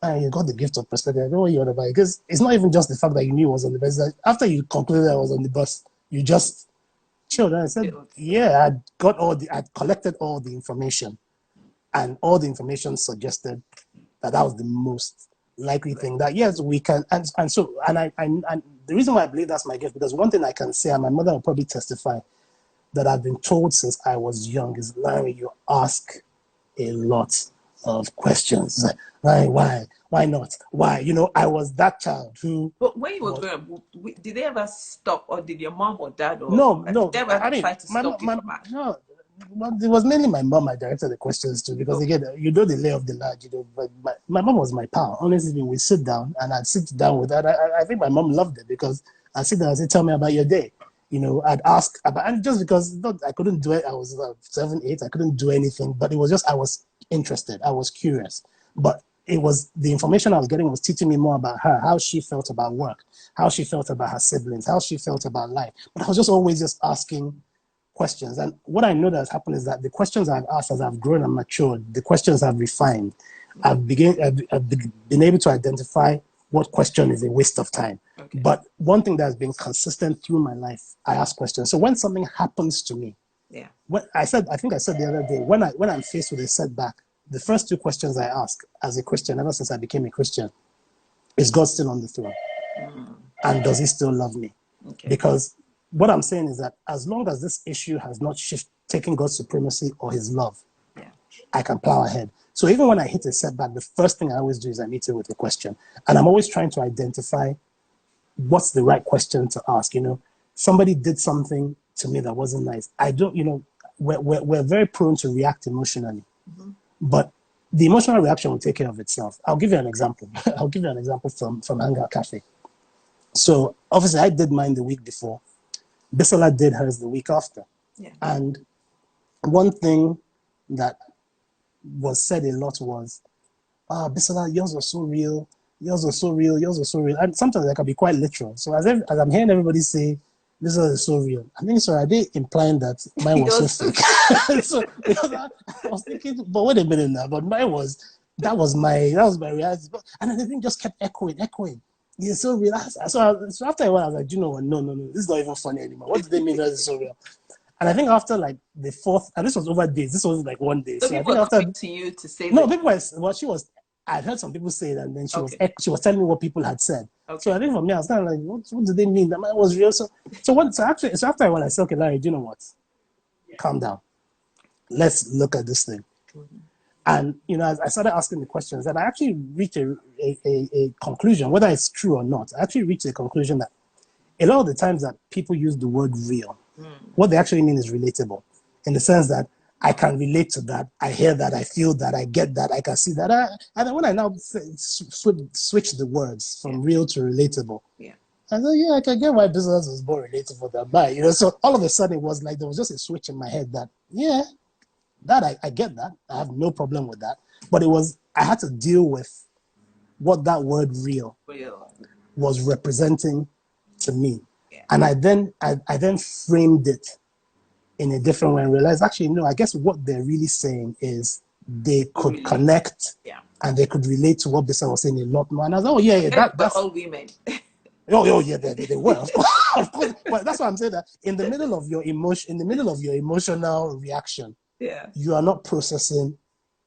you got the gift of perspective. I know what you're about. Because it's not even just the fact that you knew it was on the bus. Like after you concluded I was on the bus, you just chilled. And I said, yeah, I'd collected all the information. And all the information suggested that was the most likely thing. That yes, we can. And the reason why I believe that's my gift, because one thing I can say, and my mother will probably testify, that I've been told since I was young is, Larry, you ask a lot of questions. Like, why not? Why? I was that child who. But when you were growing up, did they ever stop, or did your mom or dad, or no? did they ever try to stop you from asking? No. Well, it was mainly my mom I directed the questions to because again, the lay of the land, but my mom was my pal. Honestly, we sit down and I'd sit down with her. I think my mom loved it because I'd sit down and say, tell me about your day. I'd ask about, and just because I couldn't do it, I was 7, 8, I couldn't do anything, but it was just, I was interested. I was curious, but it was the information I was getting was teaching me more about her, how she felt about work, how she felt about her siblings, how she felt about life. But I was just always just asking questions. And what I know that has happened is that the questions I've asked as I've grown and matured, the questions have refined. I've been able to identify what question is a waste of time. Okay. But one thing that has been consistent through my life, I ask questions. So when something happens to me, I think I said the other day, when I'm faced with a setback, the first two questions I ask as a Christian, ever since I became a Christian, is God still on the throne? And does he still love me? Okay. Because what I'm saying is that as long as this issue has not taken God's supremacy or his love, Yeah. I can plow ahead. So even when I hit a setback, the first thing I always do is I meet it with a question. And I'm always trying to identify what's the right question to ask. You know, somebody did something to me that wasn't nice. I don't, you know, we're very prone to react emotionally. But the emotional reaction will take care of itself. I'll give you an example. I'll give you an example from Hangout Cafe. So obviously I did mine the week before. Bisola did hers the week after. Yeah. And one thing that was said a lot was, Bisola, yours was so real. Yours was so real. Yours was so real. And sometimes I can be quite literal. So as I'm hearing everybody say, Bisola is so real, I think, sorry, are they implying that mine was so fake? So because I was thinking, but wait a minute now, but that was my reality. And the thing just kept echoing. It's so real. So after a while, I was like, you know what? No. This is not even funny anymore. What do they mean that it's so real? And I think after like the fourth, and this was over days. This wasn't like one day. So I people think after coming to you to say no, that. people were. Well, she was. I heard some people say it, and then she Okay. was telling me what people had said. Okay. So I think for me, I was kind of like, what do they mean? That mine was real. So after a while, I said, okay, Larry, do you know what? Calm down. Let's look at this thing. And you know, as I started asking the questions, and I actually reached a conclusion, whether it's true or not. I actually reached a conclusion that a lot of the times that people use the word real, what they actually mean is relatable, in the sense that I can relate to that, I hear that, I feel that, I get that, I can see that. And then when I now switch the words from real to relatable, I thought, yeah, I can get why business was more relatable than mine. You know, so all of a sudden it was like there was just a switch in my head that, yeah, that I get that. I have no problem with that. But I had to deal with what that word real was representing to me. Yeah. And I then framed it in a different way and realized, actually, no, I guess what they're really saying is they could connect and they could relate to what Bisa was saying a lot more. And I was like, oh, yeah, that's all women. Oh, yeah, they were, of course, of course. But that's why I'm saying that in the middle of your emotional reaction, you are not processing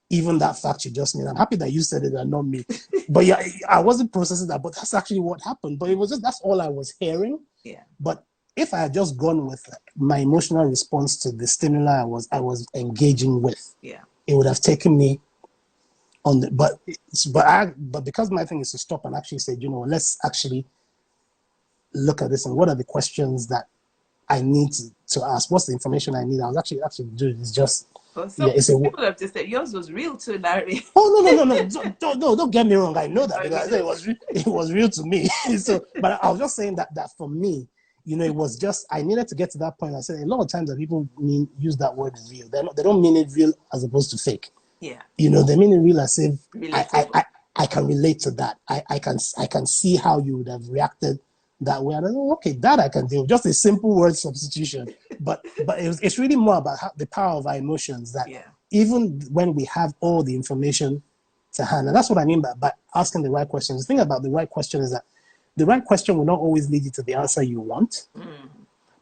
even that fact you just made. I'm happy that you said it and not me. But yeah, I wasn't processing that, but that's actually what happened. But it was that's all I was hearing. Yeah. But if I had just gone with my emotional response to the stimuli I was engaging with, it would have taken me on the but because my thing is to stop and actually say, you know, let's actually look at this and what are the questions that I need to ask? What's the information I need? I was actually doing is just people have just said yours was real too, Larry. Oh no! Don't get me wrong. I know that because it was real to me. So, but I was just saying that for me, you know, it was just I needed to get to that point. I said a lot of times that people use that word real. They don't mean it real as opposed to fake. Yeah. You know, they mean it real as if I can relate to that. I can see how you would have reacted that way. And I go, okay, that I can do. Just a simple word substitution. But it's really more about the power of our emotions that even when we have all the information to hand, and that's what I mean by asking the right questions. The thing about the right question is that the right question will not always lead you to the answer you want,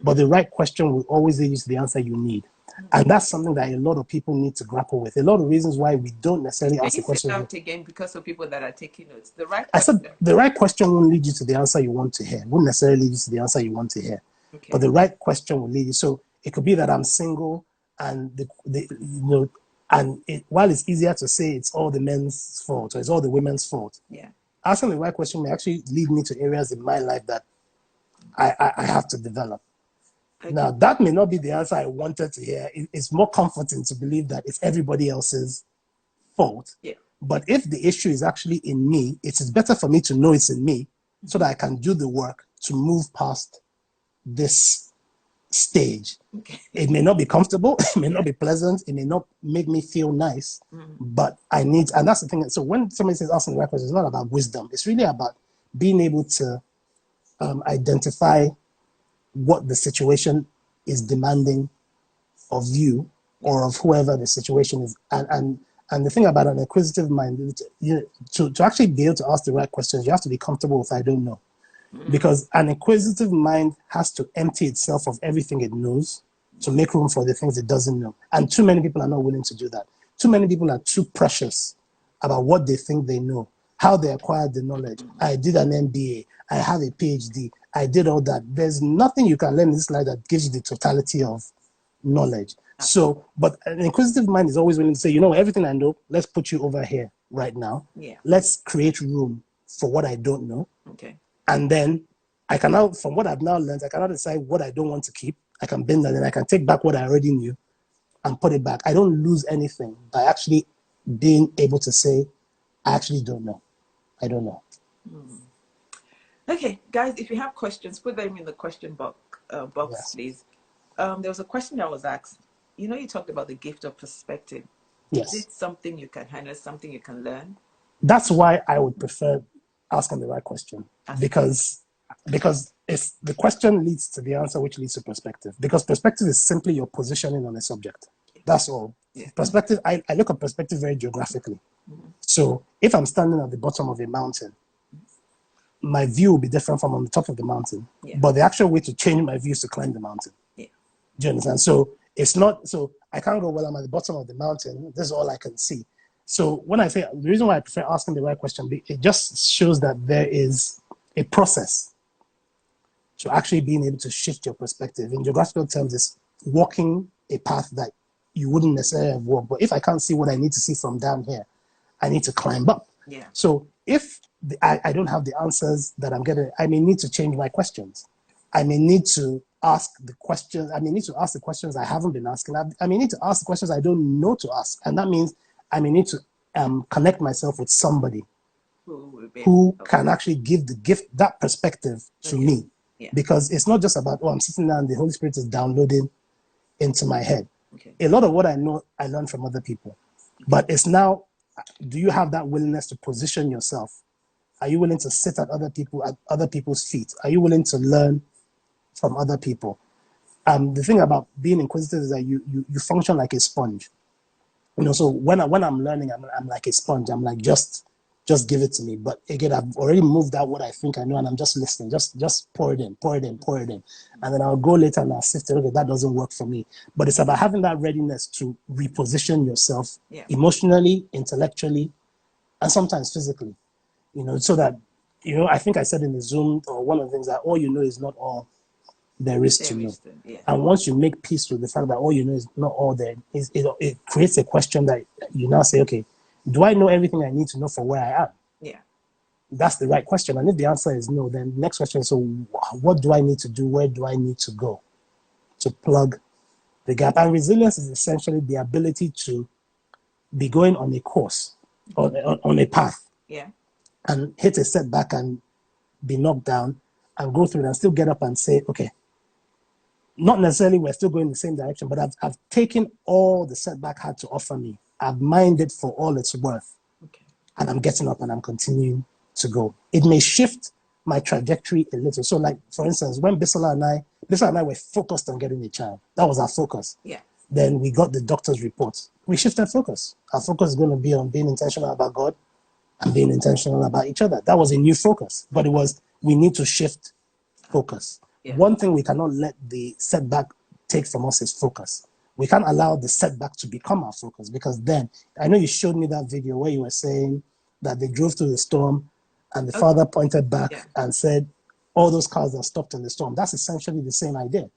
but the right question will always lead you to the answer you need. And that's something that a lot of people need to grapple with. A lot of reasons why we don't necessarily ask the question. Again, because of people that are taking notes. The right question. I said the right question won't lead you to the answer you want to hear. Won't necessarily lead you to the answer you want to hear. Okay. But the right question will lead you. So it could be that I'm single, and while it's easier to say it's all the men's fault or it's all the women's fault, asking the right question may actually lead me to areas in my life that I have to develop. Okay. Now, that may not be the answer I wanted to hear. It's more comforting to believe that it's everybody else's fault. Yeah. But if the issue is actually in me, it is better for me to know it's in me so that I can do the work to move past this stage. Okay. It may not be comfortable, it may not be pleasant, it may not make me feel nice, but I need, and that's the thing. So when somebody says asking the right question, it's not about wisdom. It's really about being able to identify what the situation is demanding of you or of whoever the situation is. And the thing about an inquisitive mind, to actually be able to ask the right questions, you have to be comfortable with I don't know. Because an inquisitive mind has to empty itself of everything it knows to make room for the things it doesn't know. And too many people are not willing to do that. too many people are too precious about what they think they know, how they acquired the knowledge. I did an MBA, I have a PhD, I did all that. There's nothing you can learn in this life that gives you the totality of knowledge. So, but an inquisitive mind is always willing to say, you know, everything I know, let's put you over here right now. Yeah. Let's create room for what I don't know. Okay. And then I can now, from what I've now learned, I can now decide what I don't want to keep. I can bend that and I can take back what I already knew and put it back. I don't lose anything by actually being able to say, I actually don't know. I don't know. Okay, guys, if you have questions, put them in the question box, Yes. please. There was a question that was asked. You know, you talked about the gift of perspective. Yes. Is it something you can handle, something you can learn? That's why I would prefer asking the right question, because if the question leads to the answer, which leads to perspective, because perspective is simply your positioning on a subject. That's all. Yeah. Perspective, I look at perspective very geographically. So if I'm standing at the bottom of a mountain, my view will be different from on the top of the mountain. Yeah. But the actual way to change my view is to climb the mountain. Yeah. Do you understand? So it's not, so I can't go, well, I'm at the bottom of the mountain. This is all I can see. So when I say, the reason why I prefer asking the right question, it just shows that there is a process to actually being able to shift your perspective. In geographical terms, it's walking a path that you wouldn't necessarily have walked. But if I can't see what I need to see from down here, I need to climb up. Yeah. So if I don't have the answers that I'm getting, I may need to change my questions. I may need to ask the questions. I may need to ask the questions I haven't been asking. I may need to ask the questions I don't know to ask. And that means I may need to connect myself with somebody who can actually give the gift, that perspective to me. Yeah. Because it's not just about, oh, I'm sitting down and the Holy Spirit is downloading into my head. Okay. A lot of what I know, I learn from other people. But it's now, do you have that willingness to position yourself? Are you willing to sit at other people's feet? Are you willing to learn from other people? The thing about being inquisitive is that you function like a sponge. You know, so when I'm learning, I'm like a sponge. I'm like, just give it to me. But again, I've already moved out what I think I know, and I'm just listening. Just pour it in, and then I'll go later and I'll sift it. Okay, that doesn't work for me. But it's about having that readiness to reposition yourself emotionally, intellectually, and sometimes physically. You know, so that, you know, I think I said in the Zoom, or one of the things, that all you know is not all there is to know. Yeah. And once you make peace with the fact that all you know is not all there, it creates a question that you now say, okay, do I know everything I need to know for where I am? Yeah. That's the right question. And if the answer is no, then the next question is, so what do I need to do? Where do I need to go to plug the gap? And resilience is essentially the ability to be going on a course, or on a path. Yeah. And hit a setback and be knocked down and go through it and still get up and say, okay, not necessarily we're still going in the same direction, but I've taken all the setback had to offer me. I've mined it for all it's worth. Okay. And I'm getting up and I'm continuing to go. It may shift my trajectory a little. So like, for instance, when Bisola and I were focused on getting a child, that was our focus. Yeah. Then we got the doctor's report. We shifted focus. Our focus is going to be on being intentional about God and being intentional about each other. That was a new focus, but it was, we need to shift focus. Yeah. One thing we cannot let the setback take from us is focus. We can't allow the setback to become our focus, because then, I know you showed me that video where you were saying that they drove through the storm and the father pointed back and said, all those cars that stopped in the storm. That's essentially the same idea.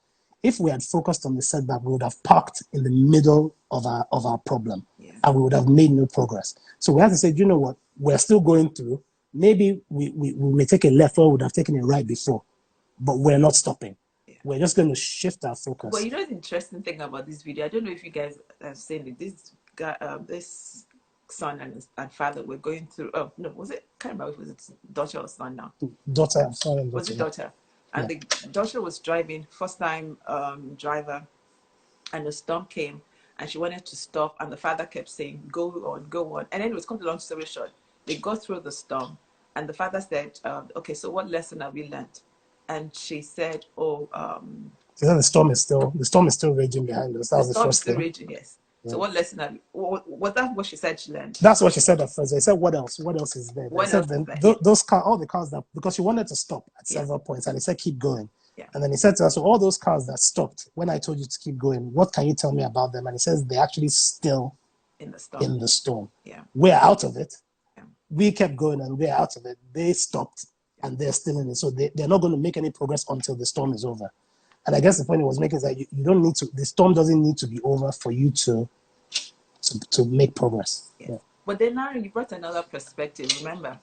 If we had focused on the setback, we would have parked in the middle of our problem, and we would have made no progress. So we have to say, you know what, we're still going through. Maybe we may take a left where we would have taken a right before, but we're not stopping. We're just going to shift our focus. But you know the interesting thing about this video, I don't know if you guys have seen it. This guy, this son and father were going through. Oh no, was it? Can't remember if it was daughter or son now. Daughter, son and daughter. Was it daughter? And the daughter was driving, first time driver, and the storm came, and she wanted to stop, and the father kept saying, "Go on, go on." And then it was, come to long story short, they got through the storm, and the father said, "Okay, so what lesson have we learned?" And she said, "Oh, she said the storm is still raging behind us." That was the first thing. Raging, yes. Yeah. So what lesson have you, was that what she said she learned? That's what she said at first. I said, what else? What else is there? I said, those cars, all the cars that, because she wanted to stop at several points, and he said, keep going. Yeah. And then he said to us, so all those cars that stopped, when I told you to keep going, what can you tell me about them? And he says, they're actually still in the storm. in the storm. Yeah. We're out of it. Yeah. We kept going and we're out of it. They stopped and they're still in it. So they're not going to make any progress until the storm is over. And I guess the point it was making is that you don't need to, the storm doesn't need to be over for you to make progress. Yeah. Yeah. But then now you brought another perspective, remember?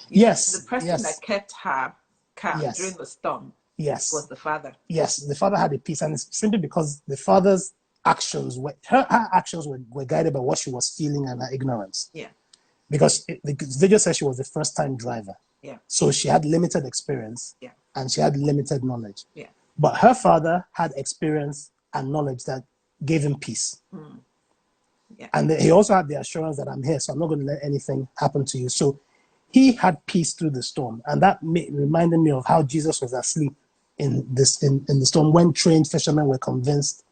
Yes. The person that kept her calm during the storm was the father. Yes, the father had a peace, and it's simply because the father's actions her actions were guided by what she was feeling and her ignorance. Yeah. Because the video says she was a first-time driver. Yeah. So she had limited experience. Yeah. And she had limited knowledge. Yeah. But her father had experience and knowledge that gave him peace. Yeah. And he also had the assurance that I'm here, so I'm not going to let anything happen to you. So he had peace through the storm. And that reminded me of how Jesus was asleep in the storm when trained fishermen were convinced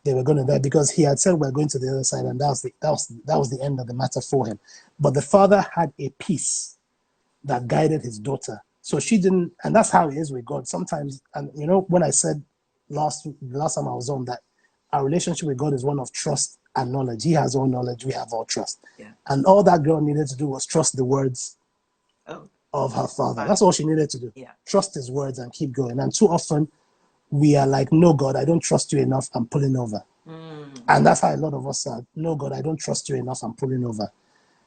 they were going to die, because he had said we're going to the other side, and that was the end of the matter for him. But the father had a peace that guided his daughter. So she didn't, and that's how it is with God sometimes. And you know, when I said the last time I was on, that our relationship with God is one of trust and knowledge. He has all knowledge, we have all trust. Yeah. And all that girl needed to do was trust the words of her father. That's all she needed to do. Yeah. Trust his words and keep going. And too often we are like, no, God, I don't trust you enough, I'm pulling over. And that's how a lot of us are. No, God, I don't trust you enough, I'm pulling over.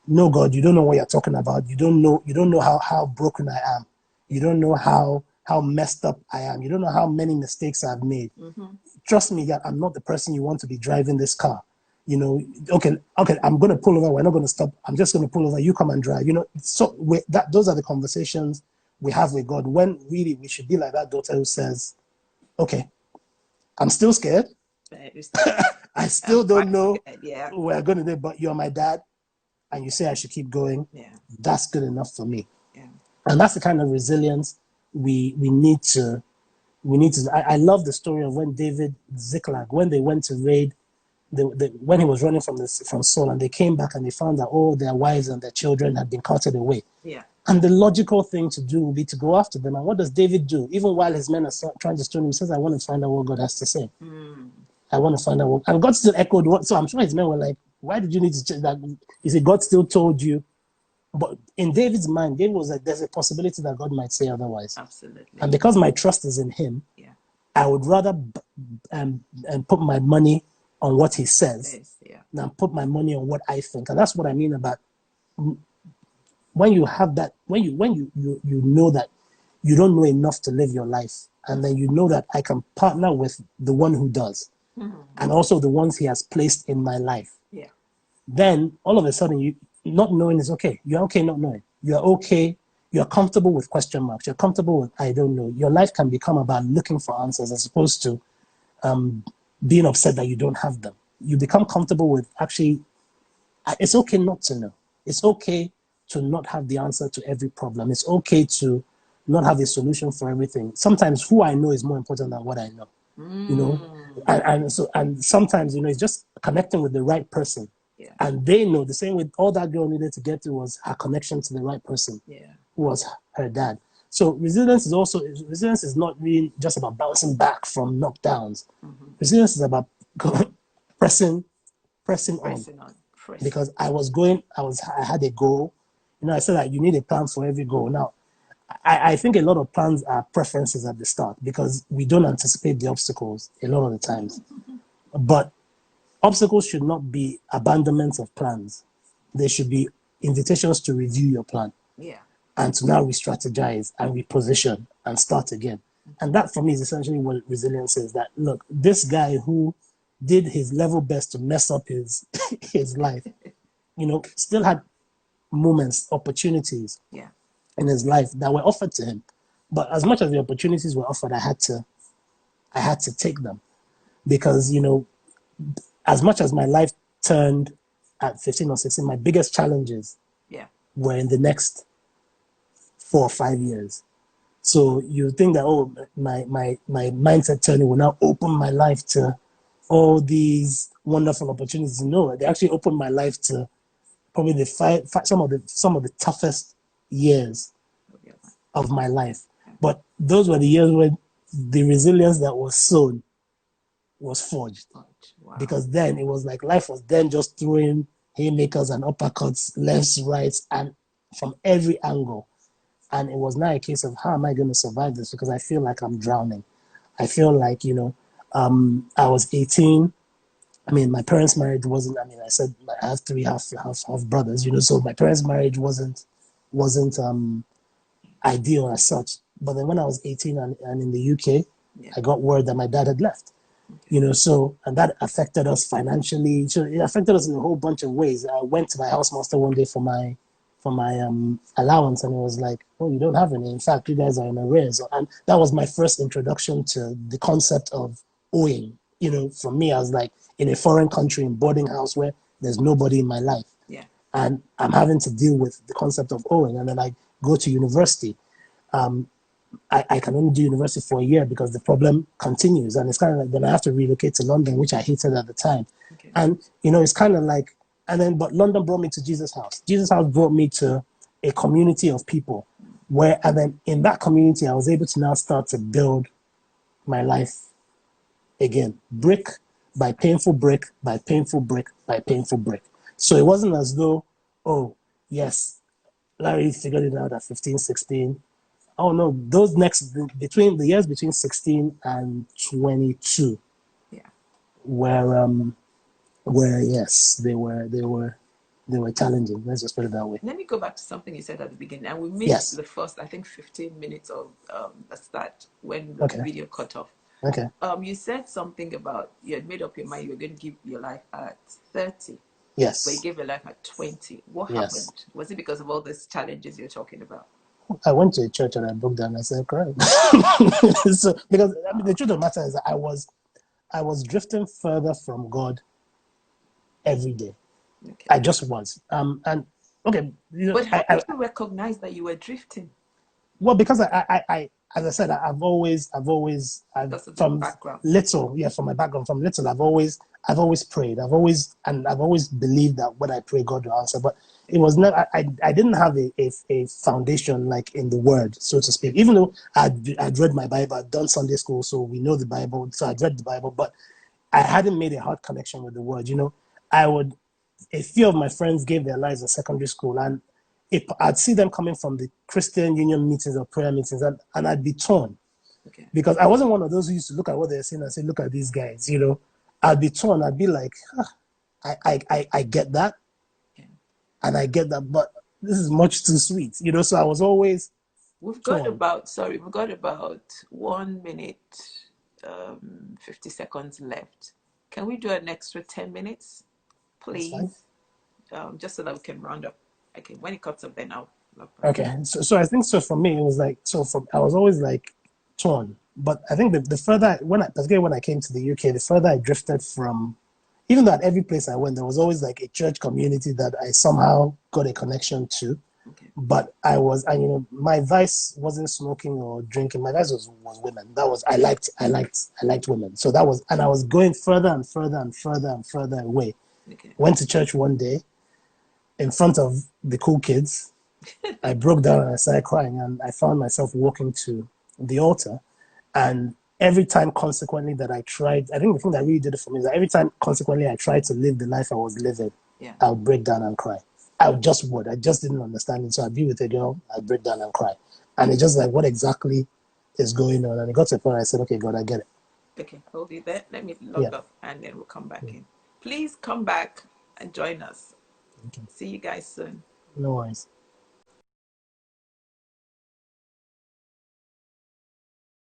No, God, you don't know what you're talking about. You don't know how broken I am. You don't know how messed up I am. You don't know how many mistakes I've made. Trust me, God, I'm not the person you want to be driving this car. You know, okay, I'm going to pull over. We're not going to stop. I'm just going to pull over. You come and drive. You know, so those are the conversations we have with God, when really we should be like that daughter who says, okay, I'm still scared. I still don't know what we're going to do, but you're my dad. And you say I should keep going. Yeah. That's good enough for me. Yeah. And that's the kind of resilience we need to. I love the story of when David Ziklag, when they went to raid, when he was running from Saul, and they came back and they found that all their wives and their children had been carted away. Yeah. And the logical thing to do would be to go after them. And what does David do? Even while his men are trying to stone him, he says, I want to find out what God has to say. I want to find out what... And God still echoed what... So I'm sure his men were like, why did you need to check that? He said, God still told you. But in David's mind, David was like, there's a possibility that God might say otherwise. Absolutely. And because my trust is in him, I would rather put my money on what he says than put my money on what I think. And that's what I mean about when you have that, when you know that you don't know enough to live your life, and then you know that I can partner with the one who does, and also the ones he has placed in my life. Yeah. Then all of a sudden, you not knowing is okay. You're okay not knowing. You're okay. You're comfortable with question marks. You're comfortable with I don't know. Your life can become about looking for answers as opposed to being upset that you don't have them. You become comfortable with actually, it's okay not to know. It's okay to not have the answer to every problem. It's okay to not have a solution for everything. Sometimes who I know is more important than what I know. You know, and sometimes, you know, it's just connecting with the right person. Yeah. And they know the same way all that girl needed to get to was her connection to the right person, who was her dad. So resilience is not really just about bouncing back from knockdowns. Resilience is about pressing on. Because I had a goal. You know, I said that you need a plan for every goal. Now, I think a lot of plans are preferences at the start because we don't anticipate the obstacles a lot of the times. But obstacles should not be abandonments of plans. They should be invitations to review your plan. Yeah. And to now re-strategize and reposition and start again. And that for me is essentially what resilience is. That look, this guy who did his level best to mess up his life, you know, still had moments, opportunities in his life that were offered to him. But as much as the opportunities were offered, I had to take them. Because, you know, as much as my life turned at 15 or 16, my biggest challenges were in the next 4 or 5 years. So you think that, oh, my mindset turning will now open my life to all these wonderful opportunities. No, they actually opened my life to probably some of the toughest years of my life. But those were the years when the resilience that was sown was forged. Because then it was like life was then just throwing haymakers and uppercuts, lefts, rights, and from every angle. And it was now a case of how am I going to survive this? Because I feel like I'm drowning. I feel like, I was 18. I mean, my parents' marriage wasn't. I mean, I said I have three half brothers. So my parents' marriage wasn't ideal as such. But then when I was 18 and in the UK, I got word that my dad had left. So, and that affected us financially. So it affected us in a whole bunch of ways. I went to my housemaster one day for my allowance, and it was like, oh, you don't have any. In fact, you guys are in arrears. And that was my first introduction to the concept of owing. For me, I was like in a foreign country, in boarding house where there's nobody in my life. Yeah. And I'm having to deal with the concept of owing. And then I go to university. I can only do university for a year because the problem continues. And it's kind of like, then I have to relocate to London, which I hated at the time. Okay. And, it's kind of like, but London brought me to Jesus House. Jesus House brought me to a community of people and then in that community, I was able to now start to build my life again, brick by painful brick, by painful brick, by painful brick. So it wasn't as though, oh, yes, Larry figured it out at 15, 16. Oh no, between the years between 16 and 22 where yes, they were challenging. Let's just put it that way. Let me go back to something you said at the beginning, and we missed the first, I think, 15 minutes of the start when the video cut off. Okay. You said something about you had made up your mind you were going to give your life at 30. Yes. But you gave your life at 20. What happened? Was it because of all these challenges you're talking about? I went to a church and I broke down and I started crying. So because the truth of the matter is that I was drifting further from God every day. Okay. I just was. And okay. But how did you recognize that you were drifting? Well, because I as I said, I've always from my background, from little, I've always prayed. I've always believed that when I pray, God will answer. But it was never. I didn't have a foundation like in the Word, so to speak. Even though I'd read my Bible, I'd done Sunday school, so we know the Bible. So I'd read the Bible, but I hadn't made a hard connection with the Word. A few of my friends gave their lives in secondary school, and I'd see them coming from the Christian Union meetings or prayer meetings, and I'd be torn. Okay. Because I wasn't one of those who used to look at what they're saying and say, look at these guys, I'd be torn. I'd be like, I get that. Okay. And I get that, but this is much too sweet, so I was always We've got about 1 minute, 50 seconds left. Can we do an extra 10 minutes, please? Just so that we can round up. Okay, when it cuts up, then I'll okay. So I think so for me, it was like, I was always like torn. But I think the further, particularly when I came to the UK, the further I drifted from, even though at every place I went, there was always like a church community that I somehow got a connection to. Okay. But my vice wasn't smoking or drinking. My vice was women. That was, I liked women. So that was, and I was going further and further and further and further away. Okay. Went to church one day in front of the cool kids. I broke down and I started crying, and I found myself walking to the altar. And every time consequently that I tried, I think the thing that really did it for me is that every time consequently I tried to live the life I was living, I would break down and cry. I just didn't understand it. So I'd be with a girl, I'd break down and cry. And it's just like, what exactly is going on? And it got to a point where I said, okay, God, I get it. Okay, hold it there. Let me log off and then we'll come back in. Please come back and join us. Okay. See you guys soon. No worries.